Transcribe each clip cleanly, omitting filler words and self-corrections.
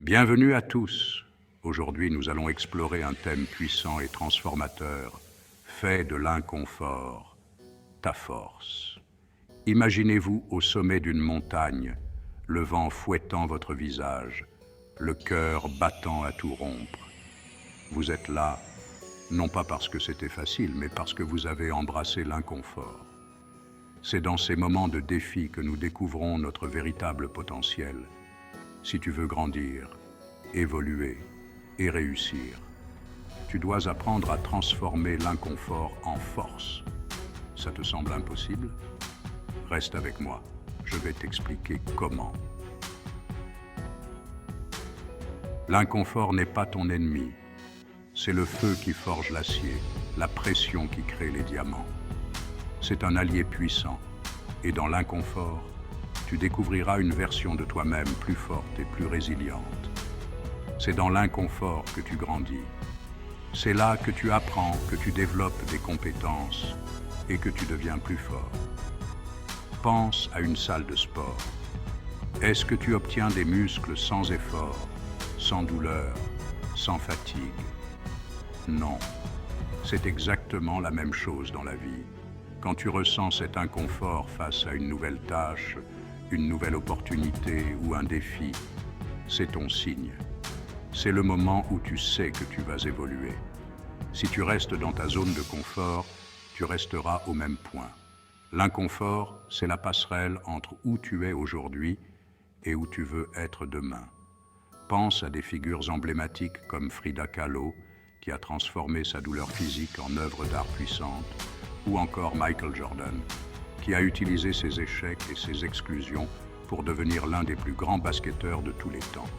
Bienvenue à tous. Aujourd'hui, nous allons explorer un thème puissant et transformateur, fait de l'inconfort, ta force. Imaginez-vous au sommet d'une montagne, le vent fouettant votre visage, le cœur battant à tout rompre. Vous êtes là, non pas parce que c'était facile, mais parce que vous avez embrassé l'inconfort. C'est dans ces moments de défi que nous découvrons notre véritable potentiel. Si tu veux grandir, évoluer et réussir, tu dois apprendre à transformer l'inconfort en force. Ça te semble impossible? Reste avec moi, je vais t'expliquer comment. L'inconfort n'est pas ton ennemi. C'est le feu qui forge l'acier, la pression qui crée les diamants. C'est un allié puissant, et dans l'inconfort, tu découvriras une version de toi-même plus forte et plus résiliente. C'est dans l'inconfort que tu grandis. C'est là que tu apprends, que tu développes des compétences et que tu deviens plus fort. Pense à une salle de sport. Est-ce que tu obtiens des muscles sans effort, sans douleur, sans fatigue? Non. C'est exactement la même chose dans la vie. Quand tu ressens cet inconfort face à une nouvelle tâche, une nouvelle opportunité ou un défi, c'est ton signe. C'est le moment où tu sais que tu vas évoluer. Si tu restes dans ta zone de confort, tu resteras au même point. L'inconfort, c'est la passerelle entre où tu es aujourd'hui et où tu veux être demain. Pense à des figures emblématiques comme Frida Kahlo, qui a transformé sa douleur physique en œuvre d'art puissante, ou encore Michael Jordan, qui a utilisé ses échecs et ses exclusions pour devenir l'un des plus grands basketteurs de tous les temps.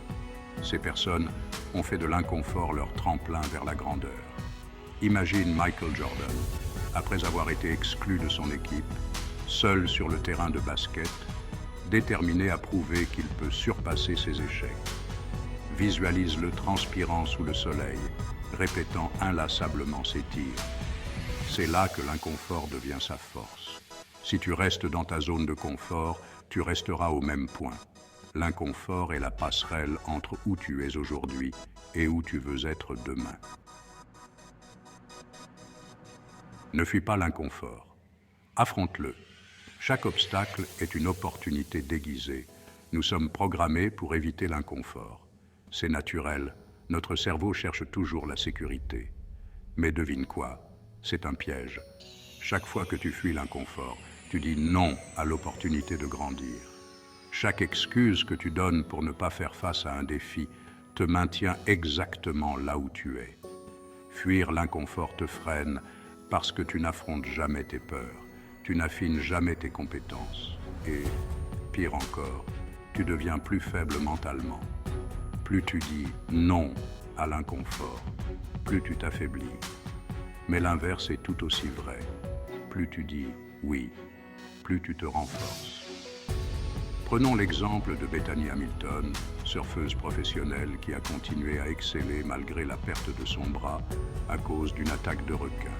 Ces personnes ont fait de l'inconfort leur tremplin vers la grandeur. Imagine Michael Jordan, après avoir été exclu de son équipe, seul sur le terrain de basket, déterminé à prouver qu'il peut surpasser ses échecs. Visualise-le transpirant sous le soleil, répétant inlassablement ses tirs. C'est là que l'inconfort devient sa force. Si tu restes dans ta zone de confort, tu resteras au même point. L'inconfort est la passerelle entre où tu es aujourd'hui et où tu veux être demain. Ne fuis pas l'inconfort. Affronte-le. Chaque obstacle est une opportunité déguisée. Nous sommes programmés pour éviter l'inconfort. C'est naturel, notre cerveau cherche toujours la sécurité. Mais devine quoi? C'est un piège. Chaque fois que tu fuis l'inconfort, tu dis non à l'opportunité de grandir. Chaque excuse que tu donnes pour ne pas faire face à un défi te maintient exactement là où tu es. Fuir l'inconfort te freine parce que tu n'affrontes jamais tes peurs, tu n'affines jamais tes compétences. Et, pire encore, tu deviens plus faible mentalement. Plus tu dis non à l'inconfort, plus tu t'affaiblis. Mais l'inverse est tout aussi vrai. Plus tu dis oui, plus tu te renforces. Prenons l'exemple de Bethany Hamilton, surfeuse professionnelle qui a continué à exceller malgré la perte de son bras à cause d'une attaque de requin.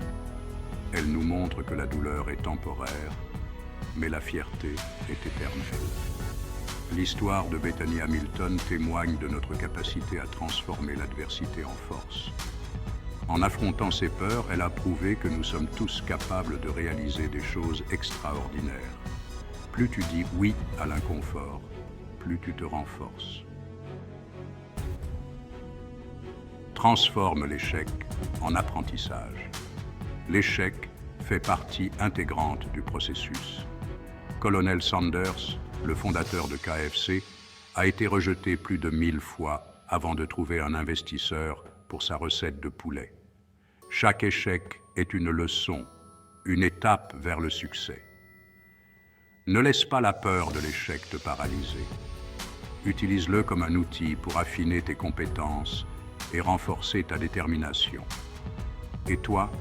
Elle nous montre que la douleur est temporaire, mais la fierté est éternelle. L'histoire de Bethany Hamilton témoigne de notre capacité à transformer l'adversité en force. En affrontant ses peurs, elle a prouvé que nous sommes tous capables de réaliser des choses extraordinaires. Plus tu dis oui à l'inconfort, plus tu te renforces. Transforme l'échec en apprentissage. L'échec fait partie intégrante du processus. Colonel Sanders, le fondateur de KFC, a été rejeté plus de 1000 fois avant de trouver un investisseur pour sa recette de poulet. Chaque échec est une leçon, une étape vers le succès. Ne laisse pas la peur de l'échec te paralyser. Utilise-le comme un outil pour affiner tes compétences et renforcer ta détermination. Et toi,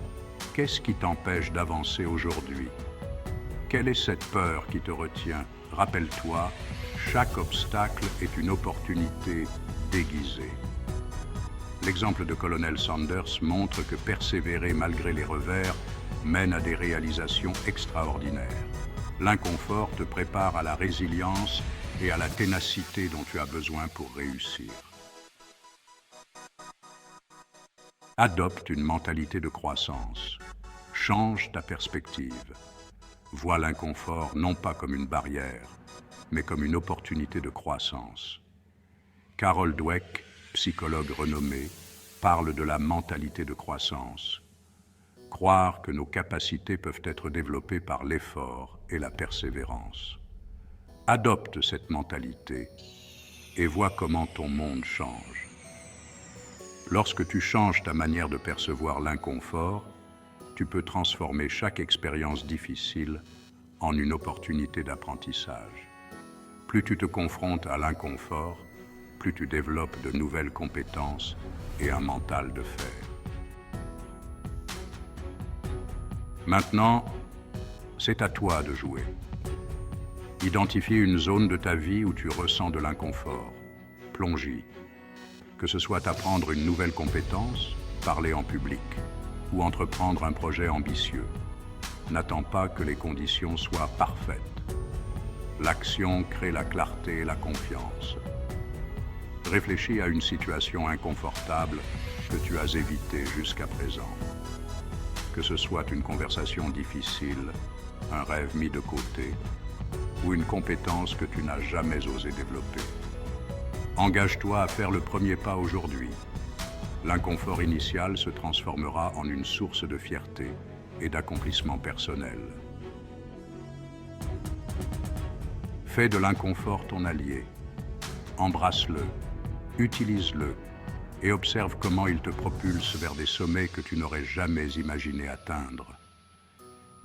qu'est-ce qui t'empêche d'avancer aujourd'hui? Quelle est cette peur qui te retient? Rappelle-toi, chaque obstacle est une opportunité déguisée. L'exemple de Colonel Sanders montre que persévérer malgré les revers mène à des réalisations extraordinaires. L'inconfort te prépare à la résilience et à la ténacité dont tu as besoin pour réussir. Adopte une mentalité de croissance. Change ta perspective. Vois l'inconfort non pas comme une barrière, mais comme une opportunité de croissance. Carol Dweck, psychologue renommée, parle de la mentalité de croissance. Croire que nos capacités peuvent être développées par l'effort et la persévérance. Adopte cette mentalité et vois comment ton monde change. Lorsque tu changes ta manière de percevoir l'inconfort, tu peux transformer chaque expérience difficile en une opportunité d'apprentissage. Plus tu te confrontes à l'inconfort, plus tu développes de nouvelles compétences et un mental de fer. Maintenant, c'est à toi de jouer. Identifie une zone de ta vie où tu ressens de l'inconfort. Plonge-y. Que ce soit apprendre une nouvelle compétence, parler en public, ou entreprendre un projet ambitieux. N'attends pas que les conditions soient parfaites. L'action crée la clarté et la confiance. Réfléchis à une situation inconfortable que tu as évitée jusqu'à présent. Que ce soit une conversation difficile, un rêve mis de côté, ou une compétence que tu n'as jamais osé développer. Engage-toi à faire le premier pas aujourd'hui. L'inconfort initial se transformera en une source de fierté et d'accomplissement personnel. Fais de l'inconfort ton allié. Embrasse-le, utilise-le et observe comment il te propulse vers des sommets que tu n'aurais jamais imaginé atteindre.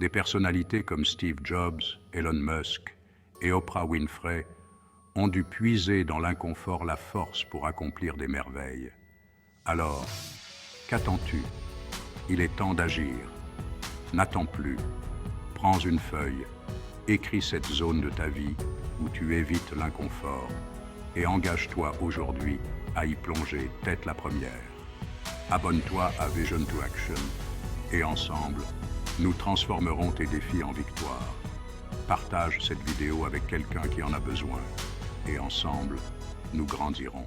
Des personnalités comme Steve Jobs, Elon Musk et Oprah Winfrey ont dû puiser dans l'inconfort la force pour accomplir des merveilles. Alors, qu'attends-tu? Il est temps d'agir. N'attends plus. Prends une feuille, écris cette zone de ta vie où tu évites l'inconfort et engage-toi aujourd'hui à y plonger tête la première. Abonne-toi à Vision to Action et ensemble, nous transformerons tes défis en victoire. Partage cette vidéo avec quelqu'un qui en a besoin et ensemble, nous grandirons.